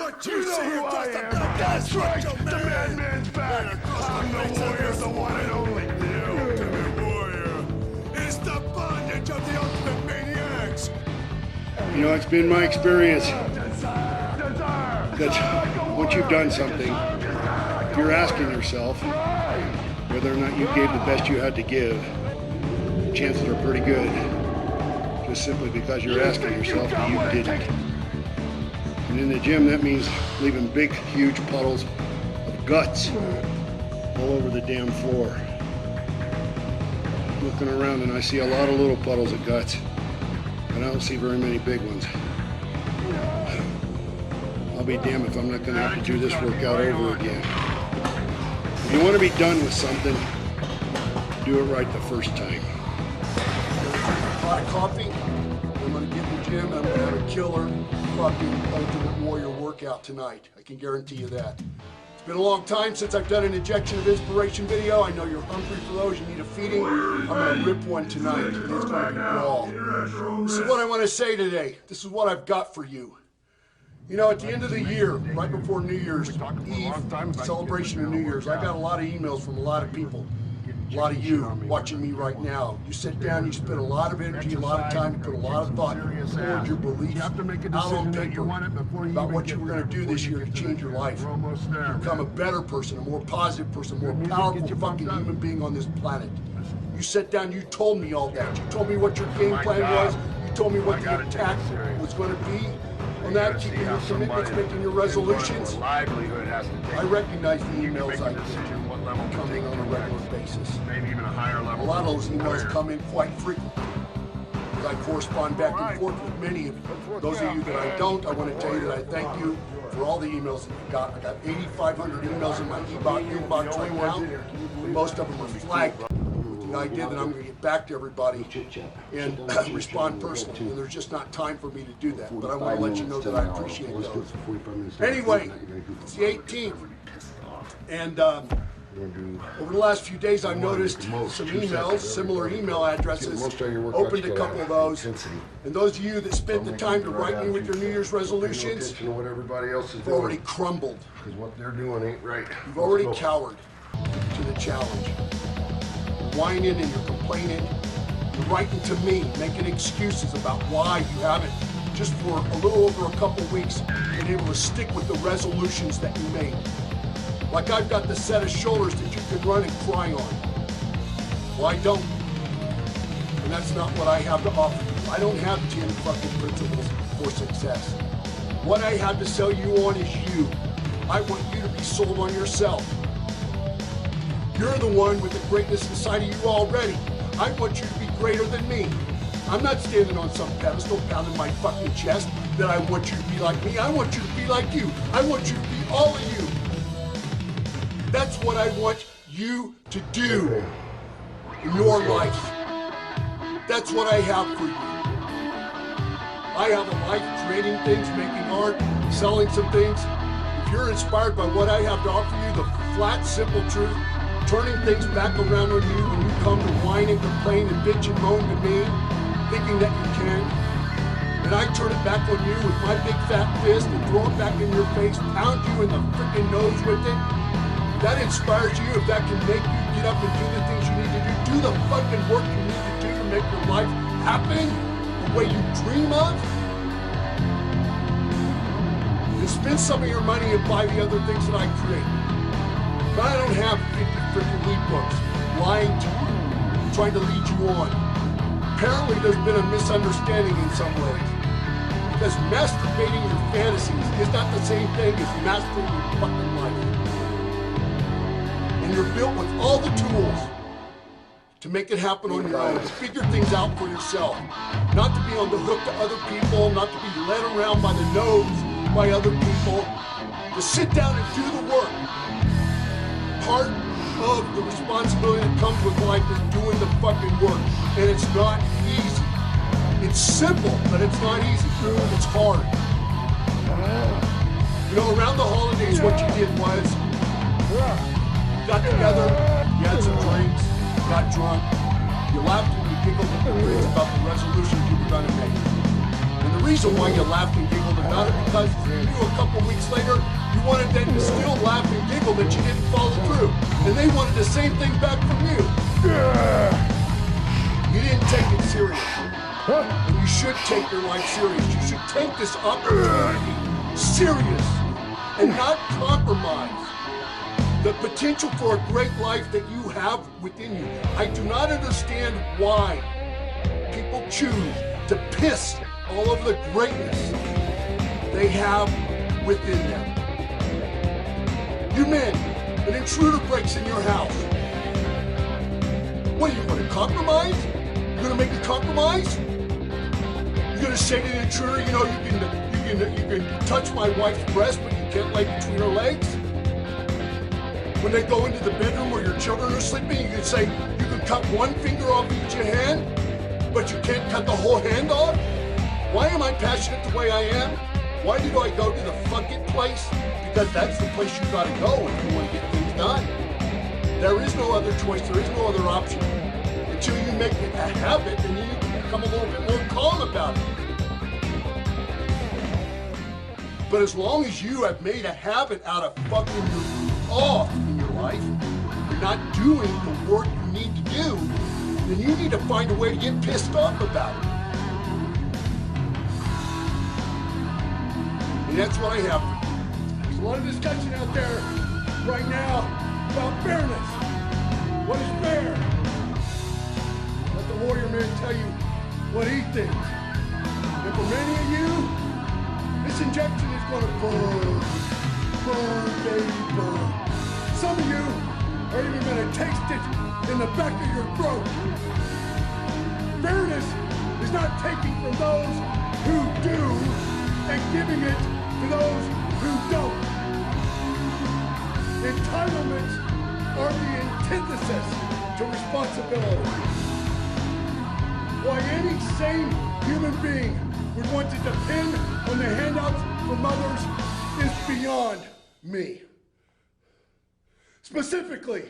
What you see across the back, that's right, the madman's back. I'm the warrior, the one and only. The ultimate warrior. It's the bondage of the ultimate maniacs. You know, it's been my experience that once you've done something, if you're asking yourself whether or not you gave the best you had to give, chances are pretty good. Just simply because you're asking yourself that you didn't. And in the gym, that means leaving big, huge puddles of guts all over the damn floor. Looking around and I see a lot of little puddles of guts, but I don't see very many big ones. I'll be damned if I'm not going to have to do this workout over again. If you want to be done with something, do it right the first time. A lot of coffee. I'm going to get in the gym and I'm going to have a killer fucking Ultimate Warrior workout tonight. I can guarantee you that. It's been a long time since I've done an injection of inspiration video. I know you're hungry for those. You need a feeding. I'm going to rip one tonight. It's going to be raw. This is what I want to say today. This is what I've got for you. You know, at the end of the year, right before New Year's Eve, celebration of New Year's, I got a lot of emails from a lot of people. A lot of you watching me right now. You sit down, you spend a lot of energy, a lot of time, you put a lot of thought towards your beliefs out on paper about what you were going to do this year to change your life. Become a better person, a more positive person, a more powerful fucking human being on this planet. You sat down, you told me all that. You told me what your game plan was. You told me what the attack was going to be. On that, keeping your commitments, making your resolutions. I recognize the emails I get coming on a regular basis. A lot of those emails come in quite frequently. I correspond back and forth with many of you. Those of you that I don't, I want to tell you that I thank you for all the emails that you got. I got 8,500 emails in my inbox right now. Most of them are flagged. I did, and I'm going to get back to everybody and respond personally. And there's just not time for me to do that. But I want to let you know that I appreciate those. Anyway, it's the 18th. And over the last few days, I've noticed some emails, similar email addresses, opened a couple of those. And those of you that spent the time to write me with your New Year's resolutions, have already crumbled. Because what they're doing ain't right. You've already cowered to the challenge. Whining and you're complaining, you're writing to me, making excuses about why you haven't, just for a little over a couple weeks, been able to stick with the resolutions that you made. Like I've got the set of shoulders that you can run and cry on. Well, I don't. And that's not what I have to offer you. I don't have 10 fucking principles for success. What I have to sell you on is you. I want you to be sold on yourself. You're the one with the greatness inside of you already. I want you to be greater than me. I'm not standing on some pedestal pounding my fucking chest that I want you to be like me. I want you to be like you. I want you to be all of you. That's what I want you to do in your life. That's what I have for you. I have a life creating things, making art, selling some things. If you're inspired by what I have to offer you, the flat, simple truth, turning things back around on you when you come to whine and complain and bitch and moan to me, thinking that you can, and I turn it back on you with my big fat fist and throw it back in your face, pound you in the freaking nose with it. That inspires you. If that can make you get up and do the things you need to do the fucking work you need to do to make your life happen the way you dream of, and spend some of your money and buy the other things that I create. But I don't have 50 freaking ebooks lying to you, trying to lead you on. Apparently there's been a misunderstanding in some ways. Because masturbating your fantasies is not the same thing as mastering your fucking life. And you're built with all the tools to make it happen on your own, to figure things out for yourself. Not to be on the hook to other people, not to be led around by the nose by other people. To sit down and do the work. Part of the responsibility that comes with life is doing the fucking work. And it's not easy. It's simple, but it's not easy. It's hard. You know, around the holidays, what you did was, you got together, you had some drinks, you got drunk, you laughed and you giggled with your friends about the resolutions you were going to make. And the the reason why you laughed and giggled about it because you knew a couple weeks later you wanted them to still laugh and giggle that you didn't follow through. And they wanted the same thing back from you. You didn't take it serious. And you should take your life serious. You should take this opportunity serious and not compromise the potential for a great life that you have within you. I do not understand why people choose to piss all over the greatness they have within them. You men, an intruder breaks in your house. What, are you going to compromise? You going to make a compromise? You going to say to the intruder, you know, you can touch my wife's breast, but you can't lay between her legs? When they go into the bedroom where your children are sleeping, you can say you can cut one finger off each hand, but you can't cut the whole hand off? Why am I passionate the way I am? Why do I go to the fucking place? Because that's the place you gotta go if you want to get things done. There is no other choice, there is no other option. Until you make it a habit, and you need to become a little bit more calm about it. But as long as you have made a habit out of fucking your off in your life, you're not doing the work you need to do, then you need to find a way to get pissed off about it. And that's what I have. There's a lot of discussion out there right now about fairness. What is fair? Let the warrior man tell you what he thinks. And for many of you, this injection is going to burn, baby, burn. Some of you are even going to taste it in the back of your throat. Fairness is not taking from those who do and giving it to those who don't. Entitlements are the antithesis to responsibility. Why any sane human being would want to depend on the handouts from others is beyond me. Specifically,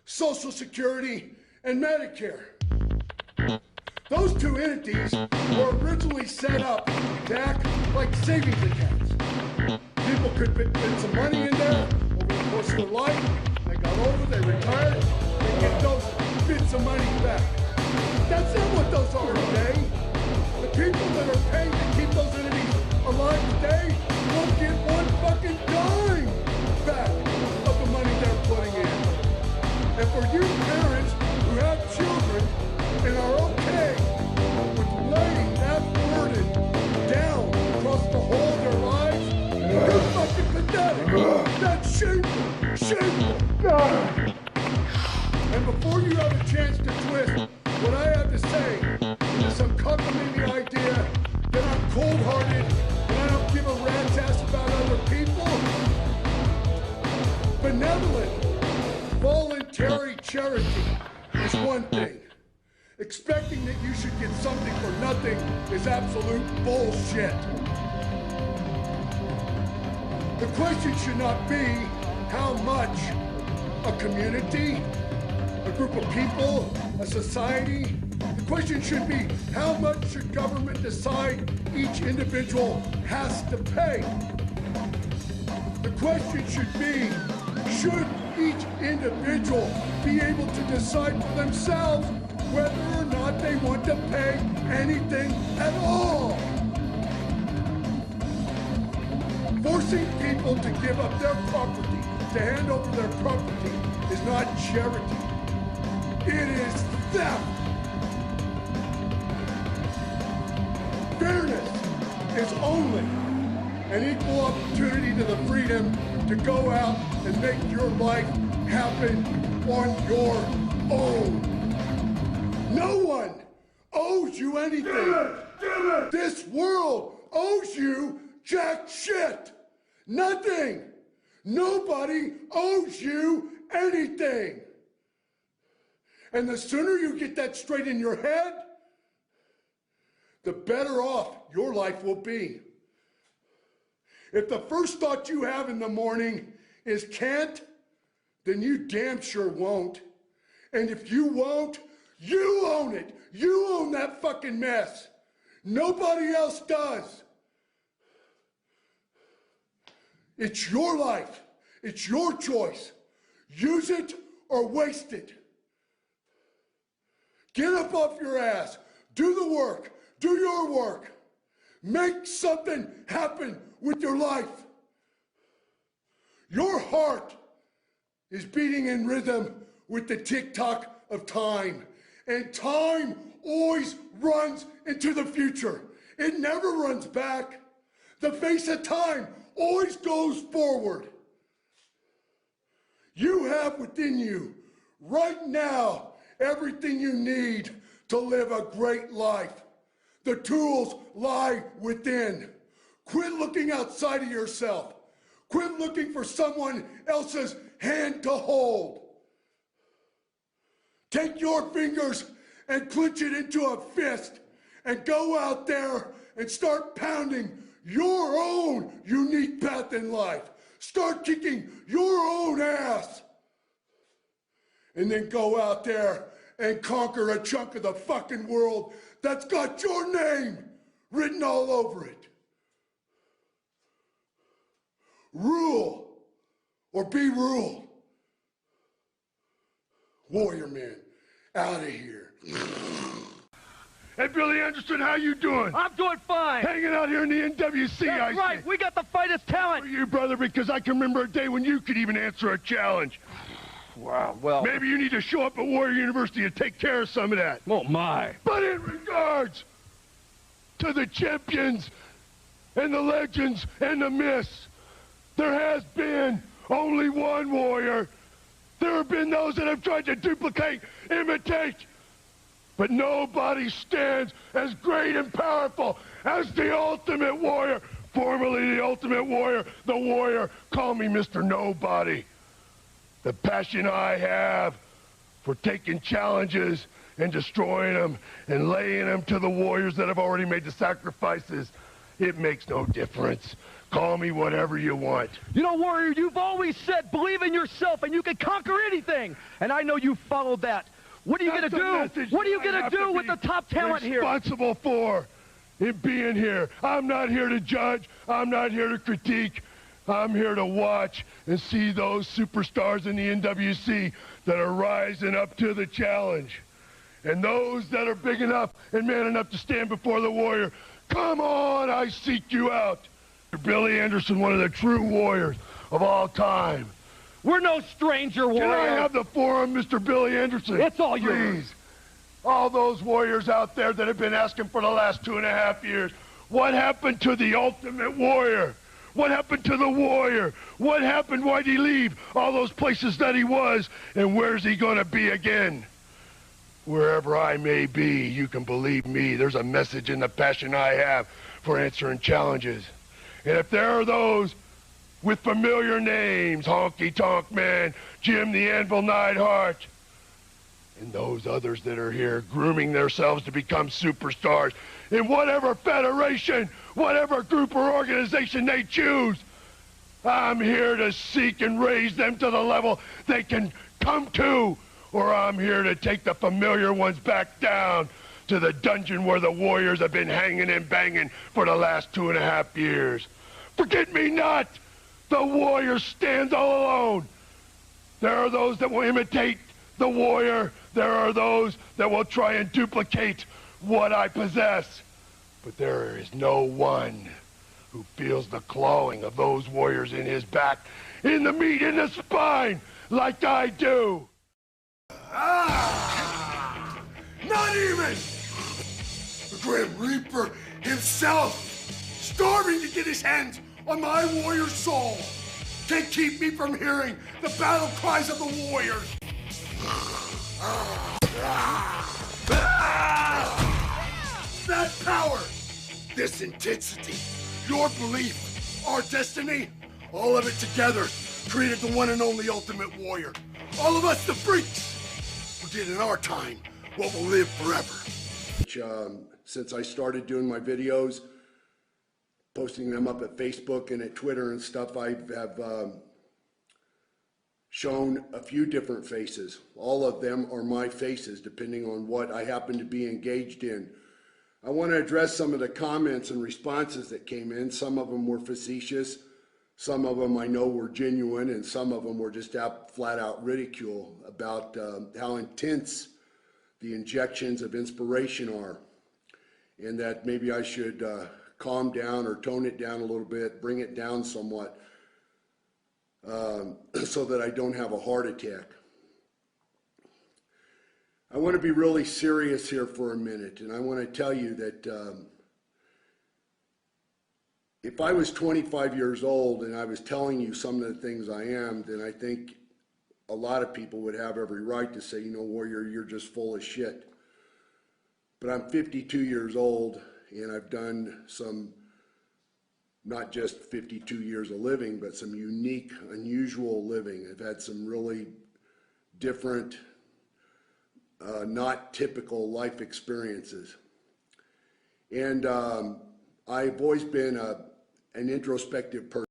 Social Security and Medicare. Those two entities were originally set up to act like savings accounts. People could put some money in there over the course of their life. They got older, they retired, they get those bits of money back. That's not what those are today. The people that are paying to keep those entities alive today won't get one fucking dime back of the money they're putting in. And for you parents who have children and are okay with laying that burden down across the whole of their lives, you're fucking pathetic. That's shameful. Shameful. And before you have a chance to twist what I have to say into some complimentary idea that I'm cold-hearted and I don't give a rat's ass about other people, benevolent, voluntary charity is one thing. Expecting that you should get something for nothing is absolute bullshit. The question should not be how much a community, a group of people, a society. The question should be how much should government decide each individual has to pay? The question should be, should each individual be able to decide for themselves whether or not they want to pay anything at all? Forcing people to give up their property, to hand over their property, is not charity. It is theft. Fairness is only an equal opportunity to the freedom to go out and make your life happen on your own. No one owes you anything. This world owes you jack shit. Nothing. Nobody owes you anything. And the sooner you get that straight in your head, the better off your life will be. If the first thought you have in the morning is can't, then you damn sure won't. And if you won't, you own it. You own that fucking mess. Nobody else does. It's your life. It's your choice. Use it or waste it. Get up off your ass. Do the work. Do your work. Make something happen with your life. Your heart is beating in rhythm with the tick-tock of time. And time always runs into the future. It never runs back. The face of time always goes forward. You have within you, right now, everything you need to live a great life. The tools lie within. Quit looking outside of yourself. Quit looking for someone else's hand to hold. Take your fingers and clench it into a fist and go out there and start pounding your own unique path in life. Start kicking your own ass. And then go out there and conquer a chunk of the fucking world that's got your name written all over it. Rule or be ruled. Warrior Man, out of here. Hey, Billy Anderson, how you doing? I'm doing fine. Hanging out here in the NWC, That's right. We got the finest talent. For you, brother, because I can remember a day when you could even answer a challenge. Wow, well... Maybe you need to show up at Warrior University to take care of some of that. Oh, my. But in regards to the champions and the legends and the myths, there has been only one warrior. There have been those that have tried to duplicate, imitate, but nobody stands as great and powerful as the Ultimate Warrior, formerly the Ultimate Warrior, the Warrior. Call me Mr. Nobody. The passion I have for taking challenges and destroying them and laying them to the warriors that have already made the sacrifices, it makes no difference. Call me whatever you want. You know, Warrior, you've always said believe in yourself and you can conquer anything. And I know you followed that. What are you going to do? What are you going to do with the top talent here? Responsible for in being here. I'm not here to judge. I'm not here to critique. I'm here to watch and see those superstars in the NWC that are rising up to the challenge. And those that are big enough and man enough to stand before the Warrior, come on, I seek you out. Billy Anderson, one of the true warriors of all time. We're no stranger, Warrior. Can I have the forum, Mr. Billy Anderson? It's all yours. Please. All those warriors out there that have been asking for the last 2.5 years, what happened to the Ultimate Warrior? What happened to the Warrior? What happened? Why'd he leave all those places that he was? And where's he gonna be again? Wherever I may be, you can believe me, there's a message in the passion I have for answering challenges. And if there are those with familiar names, Honky Tonk Man, Jim the Anvil Neidhart, and those others that are here grooming themselves to become superstars in whatever federation, whatever group or organization they choose, I'm here to seek and raise them to the level they can come to, or I'm here to take the familiar ones back down to the dungeon where the warriors have been hanging and banging for the last 2.5 years. Forget me not! The warrior stands all alone. There are those that will imitate the warrior. There are those that will try and duplicate what I possess. But there is no one who feels the clawing of those warriors in his back, in the meat, in the spine, like I do. Ah! Not even the Grim Reaper himself, starving to get his hands on my warrior soul, can keep me from hearing the battle cries of the warriors. That power, this intensity, your belief, our destiny, all of it together created the one and only Ultimate Warrior. All of us, the freaks, who did in our time what will live forever. Since I started doing my videos, posting them up at Facebook and at Twitter and stuff, I have shown a few different faces. All of them are my faces, depending on what I happen to be engaged in. I want to address some of the comments and responses that came in. Some of them were facetious. Some of them I know were genuine, and some of them were just flat out ridicule about how intense the injections of inspiration are, and that maybe I should calm down or tone it down a little bit, bring it down somewhat, so that I don't have a heart attack. I want to be really serious here for a minute, and I want to tell you that if I was 25 years old and I was telling you some of the things I am, then I think a lot of people would have every right to say, you know, Warrior, you're just full of shit. But I'm 52 years old, and I've done some, not just 52 years of living, but some unique, unusual living. I've had some really different, not typical life experiences. And I've always been an introspective person.